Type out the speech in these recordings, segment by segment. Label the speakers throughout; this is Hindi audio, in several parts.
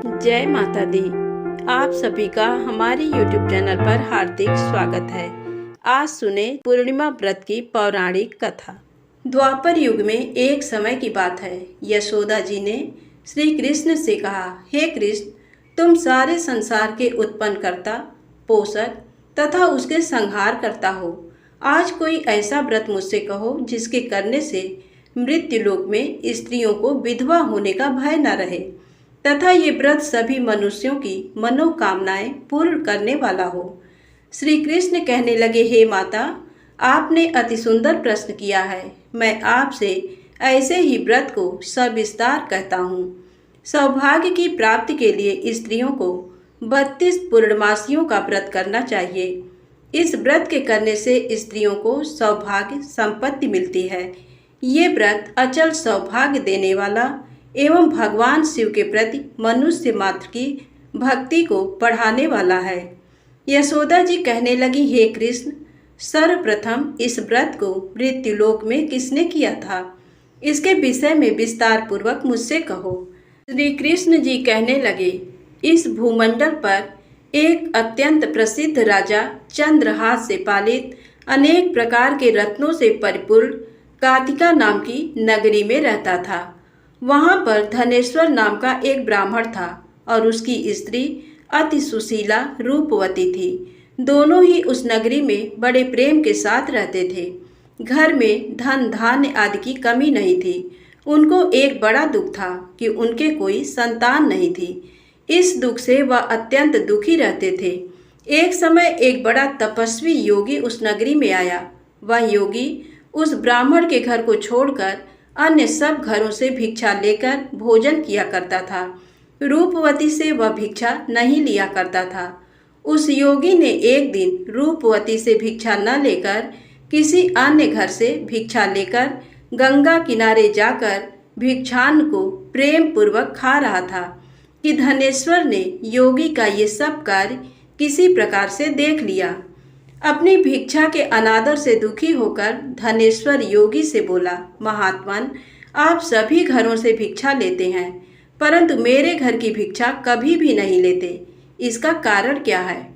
Speaker 1: जय माता दी। आप सभी का हमारे YouTube चैनल पर हार्दिक स्वागत है। आज सुने पूर्णिमा व्रत की पौराणिक कथा। द्वापर युग में एक समय की बात है। यशोदा जी ने श्री कृष्ण से कहा, हे कृष्ण, तुम सारे संसार के उत्पन्न करता, पोषक तथा उसके संहार करता हो। आज कोई ऐसा व्रत मुझसे कहो जिसके करने से मृत्युलोक में स्त्रियों को विधवा होने का भय न रहे तथा ये व्रत सभी मनुष्यों की मनोकामनाएं पूर्ण करने वाला हो। श्री कृष्ण कहने लगे, हे माता, आपने अति सुंदर प्रश्न किया है। मैं आपसे ऐसे ही व्रत को सविस्तार कहता हूँ। सौभाग्य की प्राप्ति के लिए स्त्रियों को 32 पूर्णमासियों का व्रत करना चाहिए। इस व्रत के करने से स्त्रियों को सौभाग्य संपत्ति मिलती है। ये व्रत अचल सौभाग्य देने वाला एवं भगवान शिव के प्रति मनुष्य मात्र की भक्ति को बढ़ाने वाला है। यशोदा जी कहने लगी, हे कृष्ण, सर्वप्रथम इस व्रत को मृत्युलोक में किसने किया था, इसके विषय में विस्तार पूर्वक मुझसे कहो। श्री कृष्ण जी कहने लगे, इस भूमंडल पर एक अत्यंत प्रसिद्ध राजा चंद्रहास से पालित अनेक प्रकार के रत्नों से परिपूर्ण कातिका नाम की नगरी में रहता था। वहाँ पर धनेश्वर नाम का एक ब्राह्मण था और उसकी स्त्री अति सुशीला रूपवती थी। दोनों ही उस नगरी में बड़े प्रेम के साथ रहते थे। घर में धन धान्य आदि की कमी नहीं थी। उनको एक बड़ा दुख था कि उनके कोई संतान नहीं थी। इस दुख से वह अत्यंत दुखी रहते थे। एक समय एक बड़ा तपस्वी योगी उस नगरी में आया। वह योगी उस ब्राह्मण के घर को छोड़कर अन्य सब घरों से भिक्षा लेकर भोजन किया करता था। रूपवती से वह भिक्षा नहीं लिया करता था। उस योगी ने एक दिन रूपवती से भिक्षा न लेकर किसी अन्य घर से भिक्षा लेकर गंगा किनारे जाकर भिक्षान्न को प्रेम पूर्वक खा रहा था कि धनेश्वर ने योगी का ये सब कार्य किसी प्रकार से देख लिया। अपनी भिक्षा के अनादर से दुखी होकर धनेश्वर योगी से बोला, महात्मन, आप सभी घरों से भिक्षा लेते हैं परंतु मेरे घर की भिक्षा कभी भी नहीं लेते। इसका कारण क्या है?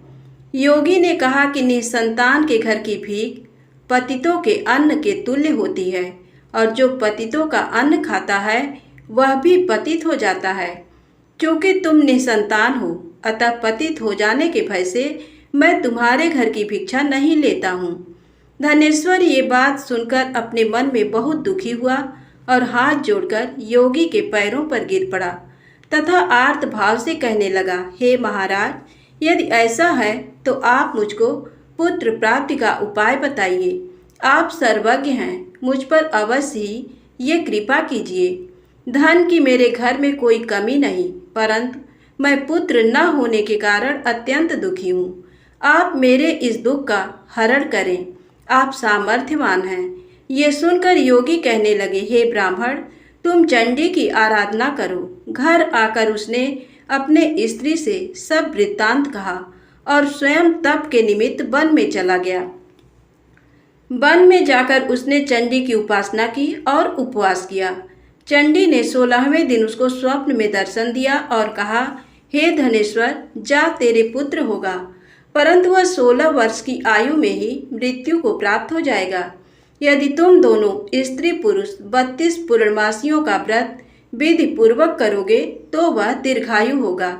Speaker 1: योगी ने कहा कि निसंतान के घर की भीख पतितों के अन्न के तुल्य होती है और जो पतितों का अन्न खाता है वह भी पतित हो जाता है। क्योंकि तुम निसंतान हो अतः पतित हो जाने के भय से मैं तुम्हारे घर की भिक्षा नहीं लेता हूँ। धनेश्वर ये बात सुनकर अपने मन में बहुत दुखी हुआ और हाथ जोड़कर योगी के पैरों पर गिर पड़ा तथा आर्त भाव से कहने लगा, हे महाराज, यदि ऐसा है तो आप मुझको पुत्र प्राप्ति का उपाय बताइए। आप सर्वज्ञ हैं, मुझ पर अवश्य ही ये कृपा कीजिए। धन की मेरे घर में कोई कमी नहीं, परंतु मैं पुत्र न होने के कारण अत्यंत दुखी हूँ। आप मेरे इस दुख का हरण करें, आप सामर्थ्यवान हैं। ये सुनकर योगी कहने लगे, हे ब्राह्मण, तुम चंडी की आराधना करो। घर आकर उसने अपने स्त्री से सब वृत्तांत कहा और स्वयं तप के निमित्त वन में चला गया। वन में जाकर उसने चंडी की उपासना की और उपवास किया। चंडी ने 16वें दिन उसको स्वप्न में दर्शन दिया और कहा, हे धनेश्वर, जा, तेरे पुत्र होगा, परंतु वह 16 वर्ष की आयु में ही मृत्यु को प्राप्त हो जाएगा। यदि तुम दोनों स्त्री पुरुष 32 पूर्णमासियों का व्रत विधि पूर्वक करोगे तो वह दीर्घायु होगा।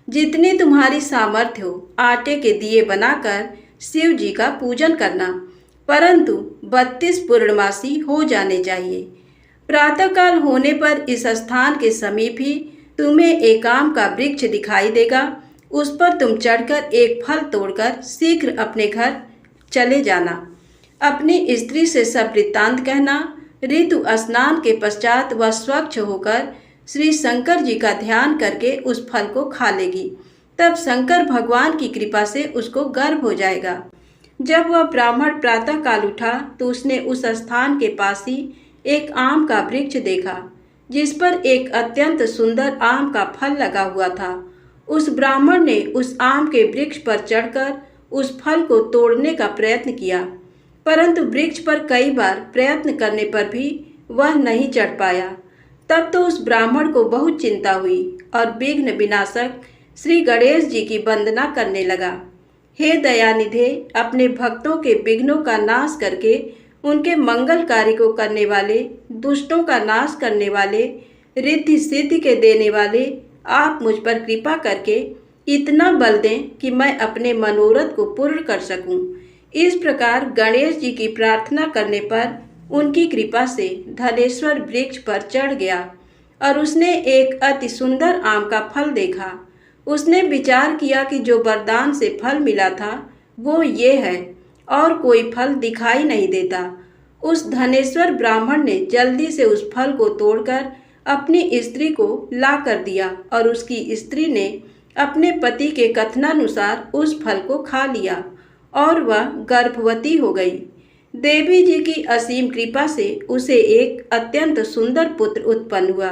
Speaker 1: जितनी तुम्हारी सामर्थ्य हो आटे के दिए बनाकर शिव जी का पूजन करना, परंतु 32 पूर्णमासी हो जाने चाहिए। प्रातःकाल होने पर इस स्थान के समीप ही तुम्हें एक आम का वृक्ष दिखाई देगा। उस पर तुम चढ़कर एक फल तोड़कर शीघ्र अपने घर चले जाना। अपनी स्त्री से सब वृत्तांत कहना। ऋतु स्नान के पश्चात वह स्वच्छ होकर श्री शंकर जी का ध्यान करके उस फल को खा लेगी। तब शंकर भगवान की कृपा से उसको गर्भ हो जाएगा। जब वह ब्राह्मण प्रातःकाल उठा तो उसने उस स्थान के पास ही एक आम का वृक्ष देखा जिस पर एक अत्यंत सुंदर आम का फल लगा हुआ था। उस ब्राह्मण ने उस आम के वृक्ष पर चढ़कर उस फल को तोड़ने का प्रयत्न किया, परंतु वृक्ष पर कई बार प्रयत्न करने पर भी वह नहीं चढ़ पाया। तब तो उस ब्राह्मण को बहुत चिंता हुई। और विघ्न विनाशक श्री गणेश जी की वंदना करने लगा। हे दयानिधे, अपने भक्तों के विघ्नों का नाश करके उनके मंगल कार्य को करने वाले, दुष्टों का नाश करने वाले, रिद्धि सिद्धि के देने वाले, आप मुझ पर कृपा करके इतना बल दें कि मैं अपने मनोरथ को पूर्ण कर सकूं। इस प्रकार गणेश जी की प्रार्थना करने पर उनकी कृपा से धनेश्वर वृक्ष पर चढ़ गया और उसने एक अति सुंदर आम का फल देखा। उसने विचार किया कि जो वरदान से फल मिला था वो ये है और कोई फल दिखाई नहीं देता। उस धनेश्वर ब्राह्मण ने जल्दी से उस फल को तोड़कर अपनी स्त्री को ला कर दिया और उसकी स्त्री ने अपने पति के कथनानुसार उस फल को खा लिया और वह गर्भवती हो गई। देवी जी की असीम कृपा से उसे एक अत्यंत सुंदर पुत्र उत्पन्न हुआ,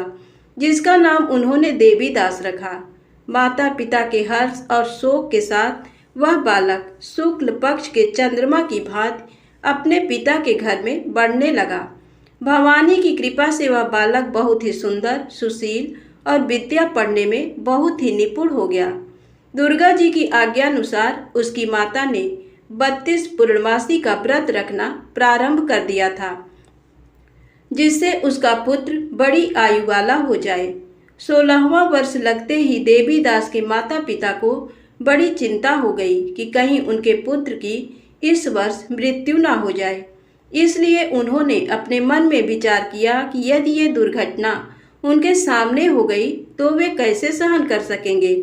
Speaker 1: जिसका नाम उन्होंने देवीदास रखा। माता पिता के हर्ष और शोक के साथ वह बालक शुक्ल पक्ष के चंद्रमा की भांति अपने पिता के घर में बढ़ने लगा। भवानी की कृपा से वह बालक बहुत ही सुंदर, सुशील और विद्या पढ़ने में बहुत ही निपुण हो गया। दुर्गा जी की आज्ञानुसार उसकी माता ने 32 पूर्णमासी का व्रत रखना प्रारंभ कर दिया था, जिससे उसका पुत्र बड़ी आयु वाला हो जाए। 16वां वर्ष लगते ही देवीदास के माता पिता को बड़ी चिंता हो गई कि कहीं उनके पुत्र की इस वर्ष मृत्यु न हो जाए। इसलिए उन्होंने अपने मन में विचार किया कि यदि ये दुर्घटना उनके सामने हो गई तो वे कैसे सहन कर सकेंगे।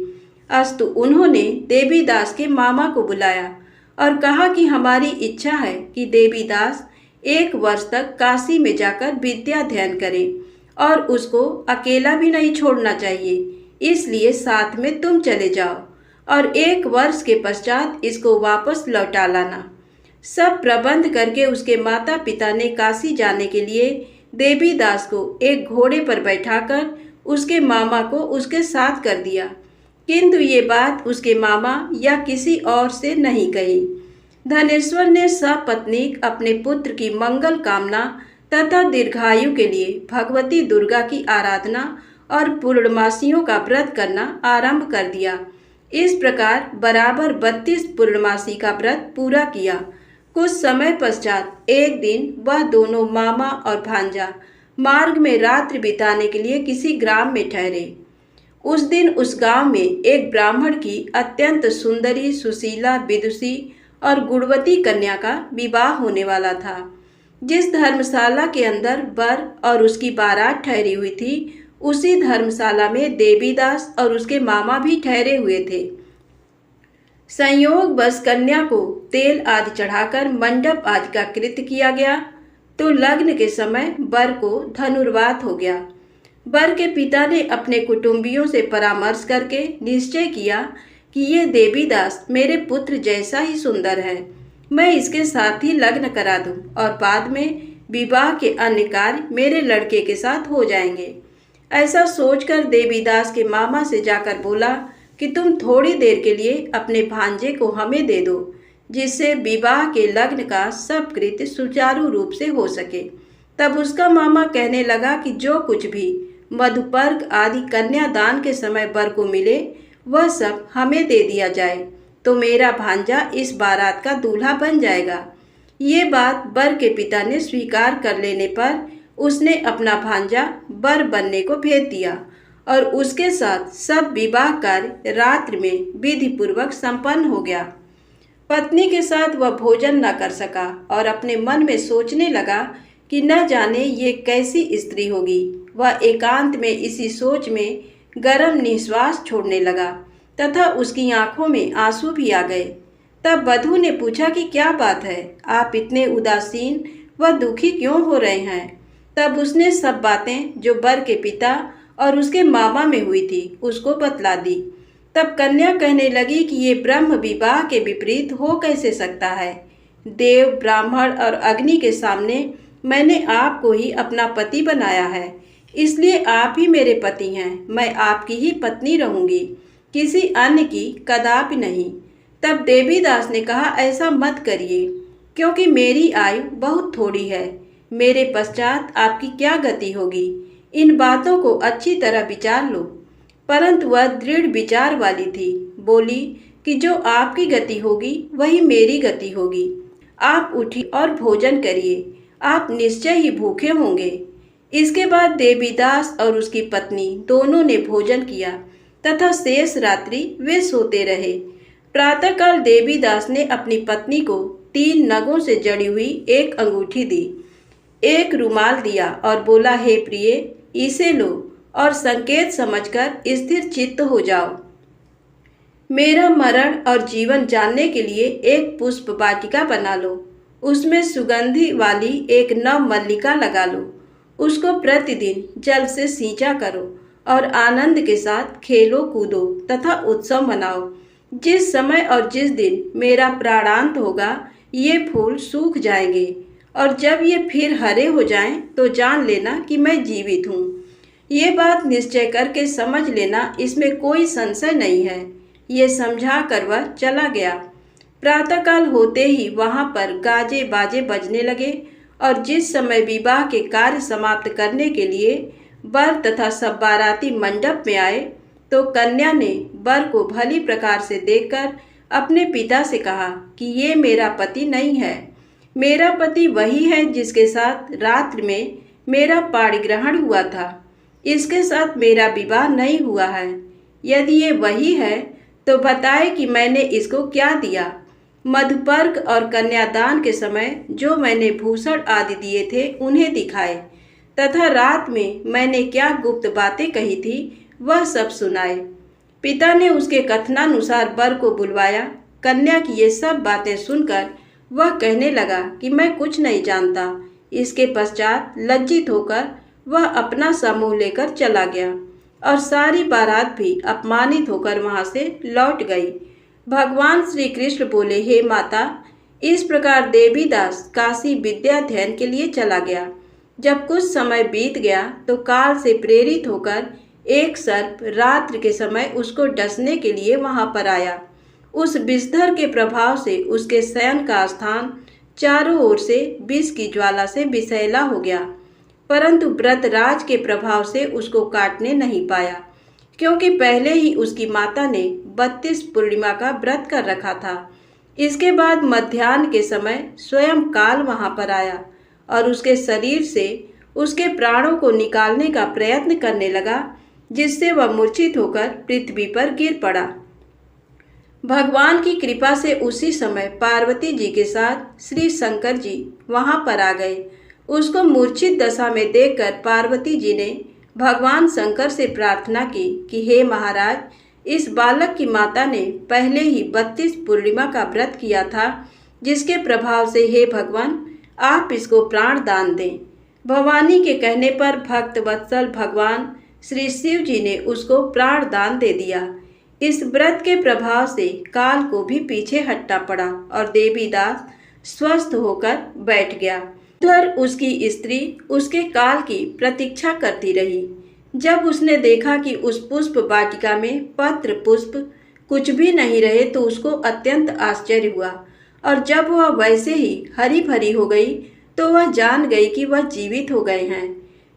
Speaker 1: अस्तु उन्होंने देवीदास के मामा को बुलाया और कहा कि हमारी इच्छा है कि देवीदास 1 वर्ष तक काशी में जाकर विद्या अध्ययन करे और उसको अकेला भी नहीं छोड़ना चाहिए, इसलिए साथ में तुम चले जाओ और 1 वर्ष के पश्चात इसको वापस लौटा लाना। सब प्रबंध करके उसके माता पिता ने काशी जाने के लिए देवीदास को एक घोड़े पर बैठाकर उसके मामा को उसके साथ कर दिया, किंतु ये बात उसके मामा या किसी और से नहीं कही। धनेश्वर ने सपत्नीक अपने पुत्र की मंगल कामना तथा दीर्घायु के लिए भगवती दुर्गा की आराधना और पूर्णमासियों का व्रत करना आरंभ कर दिया। इस प्रकार बराबर 32 पूर्णमासी का व्रत पूरा किया। कुछ समय पश्चात एक दिन वह दोनों मामा और भांजा मार्ग में रात्रि बिताने के लिए किसी ग्राम में ठहरे। उस दिन उस गांव में एक ब्राह्मण की अत्यंत सुंदरी, सुशीला, विदुषी और गुणवती कन्या का विवाह होने वाला था। जिस धर्मशाला के अंदर वर और उसकी बारात ठहरी हुई थी, उसी धर्मशाला में देवीदास और उसके मामा भी ठहरे हुए थे। संयोग बस कन्या को तेल आदि चढ़ाकर मंडप आदि का कृत्य किया गया तो लग्न के समय वर को धनुर्वात हो गया। वर के पिता ने अपने कुटुंबियों से परामर्श करके निश्चय किया कि ये देवीदास मेरे पुत्र जैसा ही सुंदर है, मैं इसके साथ ही लग्न करा दूं और बाद में विवाह के अन्य कार्य मेरे लड़के के साथ हो जाएंगे। ऐसा सोचकर देवीदास के मामा से जाकर बोला कि तुम थोड़ी देर के लिए अपने भांजे को हमें दे दो, जिससे विवाह के लग्न का सब कृत्य सुचारू रूप से हो सके। तब उसका मामा कहने लगा कि जो कुछ भी मधुपर्क आदि कन्यादान के समय वर को मिले वह सब हमें दे दिया जाए, तो मेरा भांजा इस बारात का दूल्हा बन जाएगा। ये बात वर के पिता ने स्वीकार कर लेने पर उसने अपना भांजा वर बनने को भेज दिया और उसके साथ सब विवाह कार्य रात्रि में विधि पूर्वक संपन्न हो गया। पत्नी के साथ वह भोजन न कर सका और अपने मन में सोचने लगा कि न जाने ये कैसी स्त्री होगी। वह एकांत में इसी सोच में गर्म निश्वास छोड़ने लगा तथा उसकी आंखों में आंसू भी आ गए। तब वधू ने पूछा कि क्या बात है, आप इतने उदासीन व दुखी क्यों हो रहे हैं। तब उसने सब बातें जो वर के पिता और उसके मामा में हुई थी उसको बतला दी। तब कन्या कहने लगी कि ये ब्रह्म विवाह के विपरीत हो कैसे सकता है। देव, ब्राह्मण और अग्नि के सामने मैंने आपको ही अपना पति बनाया है, इसलिए आप ही मेरे पति हैं। मैं आपकी ही पत्नी रहूंगी, किसी अन्य की कदापि नहीं। तब देवीदास ने कहा, ऐसा मत करिए, क्योंकि मेरी आयु बहुत थोड़ी है। मेरे पश्चात आपकी क्या गति होगी, इन बातों को अच्छी तरह विचार लो। परंतु वह दृढ़ विचार वाली थी। बोली कि जो आपकी गति होगी वही मेरी गति होगी। आप उठी और भोजन करिए, आप निश्चय ही भूखे होंगे। इसके बाद देवीदास और उसकी पत्नी दोनों ने भोजन किया तथा शेष रात्रि वे सोते रहे। प्रातःकाल देवीदास ने अपनी पत्नी को 3 नगों से जड़ी हुई एक अंगूठी दी, एक रुमाल दिया और बोला, हे प्रिय, इसे लो और संकेत समझकर स्थिर चित्त हो जाओ। मेरा मरण और जीवन जानने के लिए एक पुष्प वाटिका बना लो, उसमें सुगंधि वाली एक नव मल्लिका लगा लो, उसको प्रतिदिन जल से सींचा करो और आनंद के साथ खेलो कूदो तथा उत्सव मनाओ। जिस समय और जिस दिन मेरा प्राणांत होगा ये फूल सूख जाएंगे और जब ये फिर हरे हो जाएं तो जान लेना कि मैं जीवित हूँ। ये बात निश्चय करके समझ लेना, इसमें कोई संशय नहीं है। ये समझा कर वह चला गया। प्रातःकाल होते ही वहाँ पर गाजे बाजे बजने लगे और जिस समय विवाह के कार्य समाप्त करने के लिए वर तथा सब बाराती मंडप में आए तो कन्या ने वर को भली प्रकार से देखकर अपने पिता से कहा कि ये मेरा पति नहीं है, मेरा पति वही है जिसके साथ रात्रि में मेरा पाणिग्रहण हुआ था, इसके साथ मेरा विवाह नहीं हुआ है। यदि ये वही है तो बताए कि मैंने इसको क्या दिया। मधुपर्क और कन्यादान के समय जो मैंने भूषण आदि दिए थे उन्हें दिखाए तथा रात में मैंने क्या गुप्त बातें कही थी वह सब सुनाए। पिता ने उसके कथनानुसार वर को बुलवाया। कन्या की ये सब बातें सुनकर वह कहने लगा कि मैं कुछ नहीं जानता। इसके पश्चात लज्जित होकर वह अपना समूह लेकर चला गया और सारी बारात भी अपमानित होकर वहां से लौट गई। भगवान श्री कृष्ण बोले, हे माता, इस प्रकार देवीदास काशी विद्याध्ययन के लिए चला गया। जब कुछ समय बीत गया तो काल से प्रेरित होकर एक सर्प रात्रि के समय उसको डसने के लिए वहां पर आया। उस विषधर के प्रभाव से उसके शयन का स्थान चारों ओर से विष की ज्वाला से विषैला हो गया, परंतु व्रतराज के प्रभाव से उसको काटने नहीं पाया, क्योंकि पहले ही उसकी माता ने 32 पूर्णिमा का व्रत कर रखा था। इसके बाद मध्याह्न के समय स्वयं काल वहां पर आया और उसके शरीर से उसके प्राणों को निकालने का प्रयत्न करने लगा, जिससे वह मूर्छित होकर पृथ्वी पर गिर पड़ा। भगवान की कृपा से उसी समय पार्वती जी के साथ श्री शंकर जी वहां पर आ गए। उसको मूर्छित दशा में देखकर पार्वती जी ने भगवान शंकर से प्रार्थना की कि हे महाराज, इस बालक की माता ने पहले ही 32 पूर्णिमा का व्रत किया था, जिसके प्रभाव से हे भगवान आप इसको प्राण दान दें। भवानी के कहने पर भक्त वत्सल भगवान श्री शिव जी ने उसको प्राण दान दे दिया। इस व्रत के प्रभाव से काल को भी पीछे हटना पड़ा और देवीदास स्वस्थ होकर बैठ गया। उधर उसकी स्त्री उसके काल की प्रतीक्षा करती रही। जब उसने देखा कि उस पुष्प वाटिका में पत्र पुष्प कुछ भी नहीं रहे तो उसको अत्यंत आश्चर्य हुआ और जब वह वैसे ही हरी भरी हो गई तो वह जान गई कि वह जीवित हो गए हैं।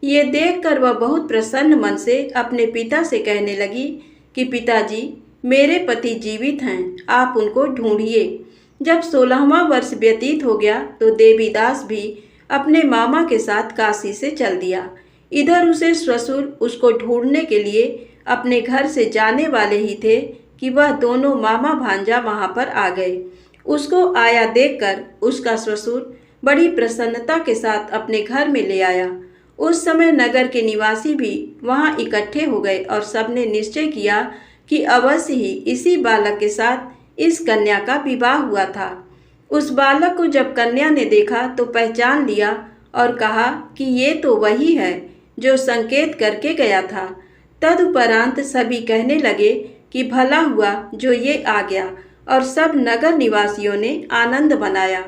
Speaker 1: ये देखकर वह बहुत प्रसन्न मन से अपने पिता से कहने लगी कि पिताजी, मेरे पति जीवित हैं, आप उनको ढूंढिए। जब 16वां वर्ष व्यतीत हो गया तो देवीदास भी अपने मामा के साथ काशी से चल दिया। इधर उसे ससुर उसको ढूंढने के लिए अपने घर से जाने वाले ही थे कि वह दोनों मामा भांजा वहां पर आ गए। उसको आया देखकर उसका ससुर बड़ी प्रसन्नता के साथ अपने घर में ले आया। उस समय नगर के निवासी भी वहां इकट्ठे हो गए और सबने निश्चय किया कि अवश्य ही इसी बालक के साथ इस कन्या का विवाह हुआ था। उस बालक को जब कन्या ने देखा तो पहचान लिया और कहा कि ये तो वही है जो संकेत करके गया था। तदुपरांत सभी कहने लगे कि भला हुआ जो ये आ गया और सब नगर निवासियों ने आनंद मनाया।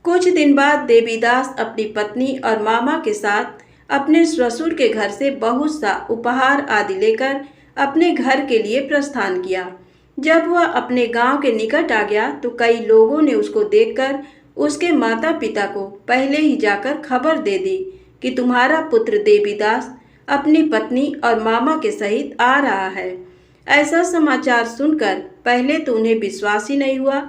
Speaker 1: कुछ दिन बाद देवीदास अपनी पत्नी और मामा के साथ अपने ससुर के घर से बहुत सा उपहार आदि लेकर अपने घर के लिए प्रस्थान किया। जब वह अपने गांव के निकट आ गया तो कई लोगों ने उसको देखकर उसके माता पिता को पहले ही जाकर खबर दे दी कि तुम्हारा पुत्र देवीदास अपनी पत्नी और मामा के सहित आ रहा है। ऐसा समाचार सुनकर पहले तो उन्हें विश्वास ही नहीं हुआ,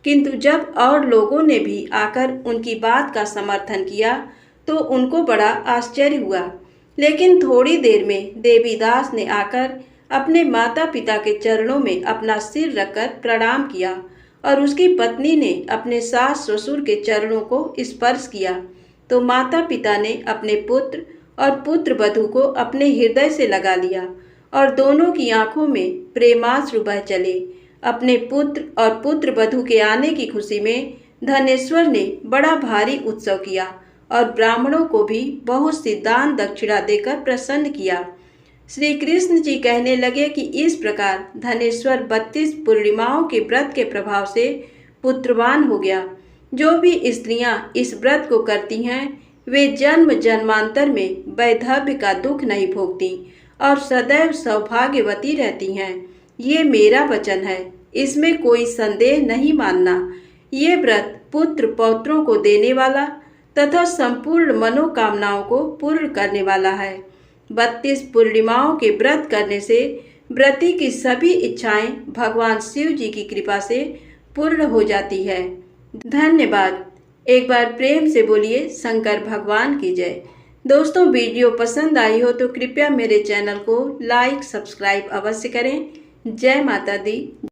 Speaker 1: किंतु जब और लोगों ने भी आकर उनकी बात का समर्थन किया तो उनको बड़ा आश्चर्य हुआ। लेकिन थोड़ी देर में देवीदास ने आकर अपने माता पिता के चरणों में अपना सिर रखकर प्रणाम किया और उसकी पत्नी ने अपने सास ससुर के चरणों को स्पर्श किया तो माता पिता ने अपने पुत्र और पुत्र वधू को अपने हृदय से लगा लिया और दोनों की आंखों में प्रेमाश्रु बह चले। अपने पुत्र और पुत्र वधू के आने की खुशी में धनेश्वर ने बड़ा भारी उत्सव किया और ब्राह्मणों को भी बहुत सी दान दक्षिणा देकर प्रसन्न किया। श्री कृष्ण जी कहने लगे कि इस प्रकार धनेश्वर 32 पूर्णिमाओं के व्रत के प्रभाव से पुत्रवान हो गया। जो भी स्त्रियां इस व्रत को करती हैं वे जन्म जन्मांतर में वैधव्य का दुख नहीं भोगती और सदैव सौभाग्यवती रहती हैं। ये मेरा वचन है, इसमें कोई संदेह नहीं मानना। ये व्रत पुत्र पौत्रों को देने वाला तथा संपूर्ण मनोकामनाओं को पूर्ण करने वाला है। 32 पूर्णिमाओं के व्रत करने से व्रती की सभी इच्छाएं भगवान शिव जी की कृपा से पूर्ण हो जाती है। धन्यवाद। एक बार प्रेम से बोलिए शंकर भगवान की जय। दोस्तों, वीडियो पसंद आई हो तो कृपया मेरे चैनल को लाइक सब्सक्राइब अवश्य करें। जय माता दी।